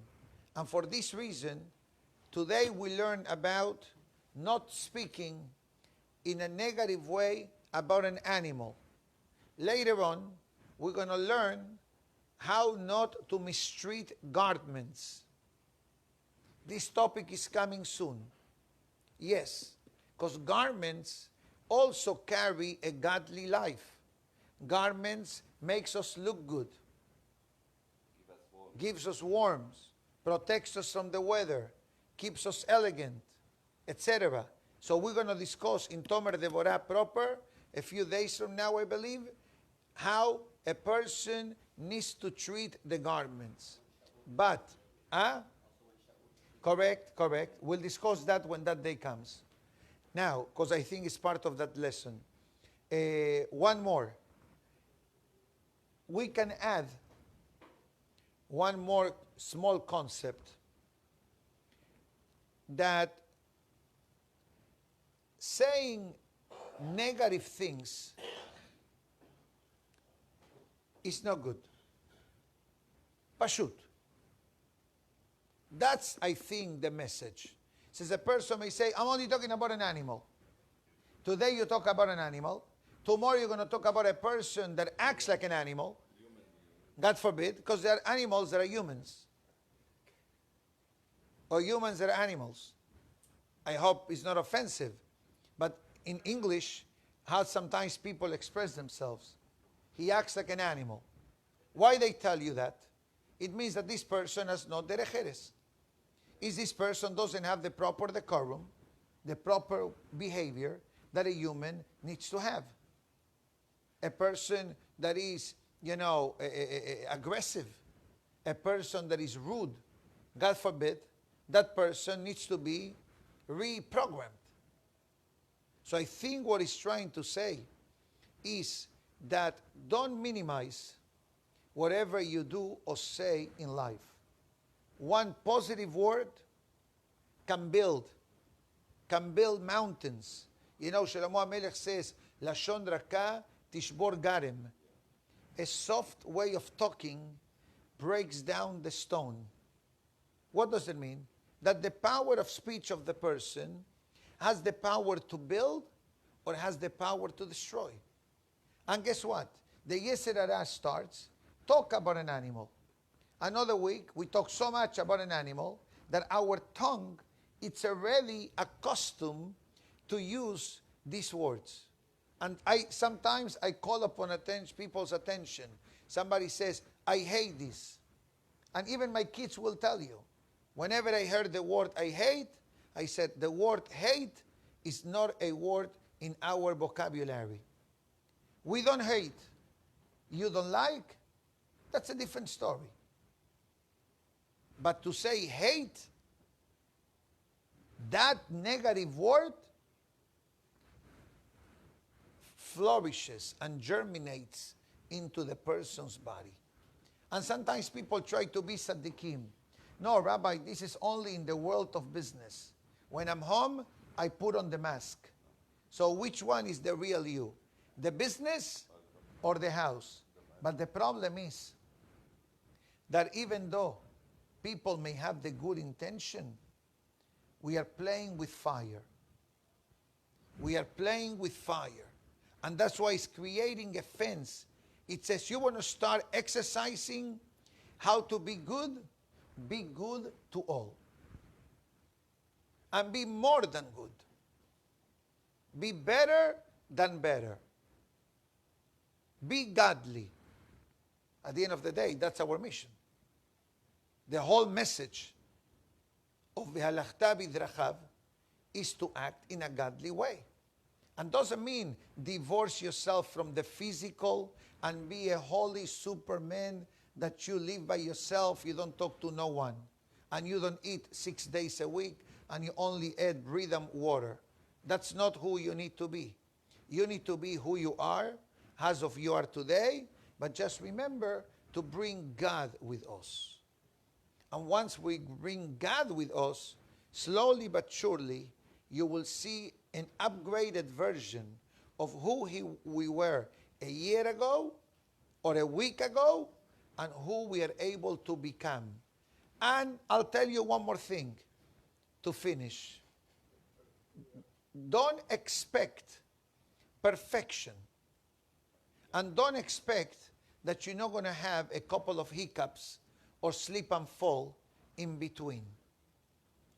And for this reason, today we learn about not speaking in a negative way about an animal. Later on, we're going to learn how not to mistreat garments. This topic is coming soon. Yes, because garments also carry a godly life. Garments makes us look good, gives us warmth, protects us from the weather, keeps us elegant, etc. So we're going to discuss in Tomer Devorah proper, a few days from now, I believe, how a person needs to treat the garments. But, correct. We'll discuss that when that day comes. Now, because I think it's part of that lesson. One more. We can add one more small concept, that saying negative things is not good. Pashut. That's, I think, the message. Says a person may say, I'm only talking about an animal. Today you talk about an animal. Tomorrow you're going to talk about a person that acts like an animal. God forbid, because there are animals that are humans. Or humans that are animals. I hope it's not offensive. But in English, how sometimes people express themselves. He acts like an animal. Why they tell you that? It means that this person has no derecheres. Is this person doesn't have the proper decorum, the proper behavior that a human needs to have. A person that is, aggressive, a person that is rude, God forbid, that person needs to be reprogrammed. So I think what he's trying to say is that don't minimize whatever you do or say in life. One positive word can build mountains. Shlomo HaMelech says, Lashon Raka tishbor garem. A soft way of talking breaks down the stone. What does it mean? That the power of speech of the person has the power to build or has the power to destroy. And guess what? The Yetzer Hara starts, talk about an animal. Another week, we talk so much about an animal that our tongue, it's already accustomed to use these words. And sometimes I call upon people's attention. Somebody says, I hate this. And even my kids will tell you, whenever I heard the word I hate, I said, the word hate is not a word in our vocabulary. We don't hate. You don't like? That's a different story. But to say hate, that negative word flourishes and germinates into the person's body. And sometimes people try to be tzaddikim. No, Rabbi, this is only in the world of business. When I'm home, I put on the mask. So which one is the real you? The business or the house. But the problem is that even though people may have the good intention, we are playing with fire. We are playing with fire. And that's why it's creating a fence. It says you want to start exercising how to be good to all. And be more than good. Be better than better. Be godly. At the end of the day, that's our mission. The whole message of V'halachta b'drachav is to act in a godly way. And doesn't mean divorce yourself from the physical and be a holy superman that you live by yourself, you don't talk to no one, and you don't eat 6 days a week, and you only add rhythm water. That's not who you need to be. You need to be who you are, as of you are today, but just remember to bring God with us. And once we bring God with us, slowly but surely, you will see an upgraded version of who we were a year ago or a week ago and who we are able to become. And I'll tell you one more thing to finish. Don't expect perfection. And don't expect that you're not going to have a couple of hiccups or slip and fall in between.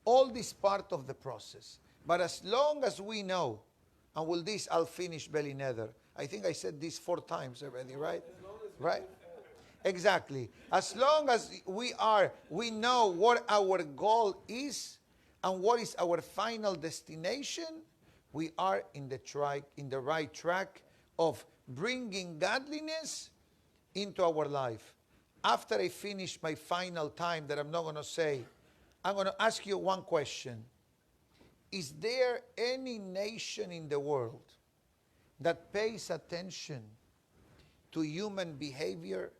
All this part of the process. But as long as we know, and with this I'll finish belly nether. I think I said this 4 times already, right? Right? Exactly. As long as we know what our goal is and what is our final destination, we are in the right track of bringing godliness into our life. After I finish my final time that I'm not going to say, I'm going to ask you one question. Is there any nation in the world that pays attention to human behavior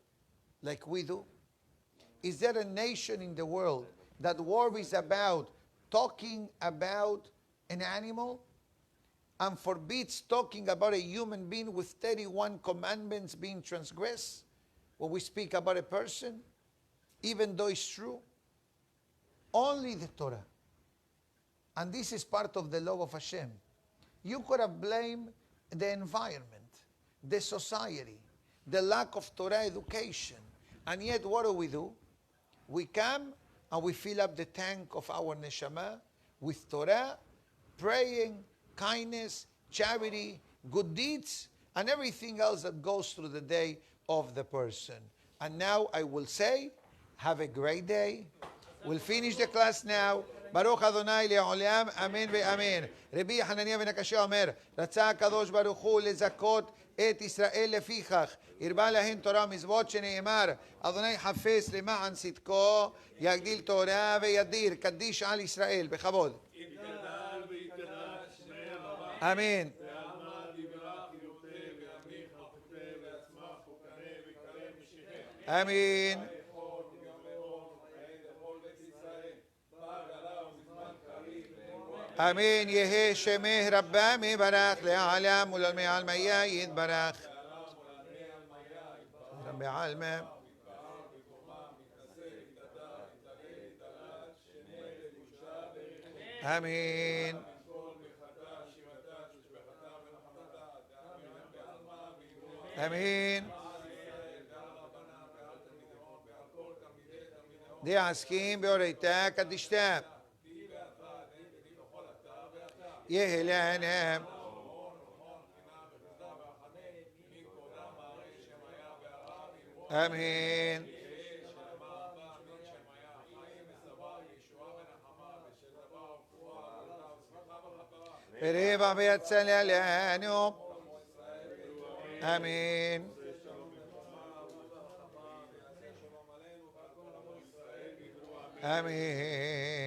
like we do? Is there a nation in the world that worries about talking about an animal and forbids talking about a human being with 31 commandments being transgressed when we speak about a person, even though it's true? Only the Torah. And this is part of the law of Hashem. You could have blamed the environment, the society, the lack of Torah education. And yet what do? We come and we fill up the tank of our neshama with Torah, praying, kindness, charity, good deeds, and everything else that goes through the day of the person. And now I will say, have a great day. We'll finish the class now. ברוך אדוני לעולם, אמן ואמן. רבי חנניה בן הקשיא אומר, רצה הקדוש ברוך הוא לזכות את ישראל לפיכך, הרבה להן תורה ומצוות שנאמר, אדוני חפש למען צדקו, יגדיל תורה וידיר, קדיש על ישראל, בכבוד. אמן. אמן. أمين يهي شمه ربا مبارك لعالم وللمي عالمية يتبارك ربي عالمة أمين أمين دي عسكين بيوريتا كدشتا يهلنا آمين بريبا بيتسللانو آمين آمين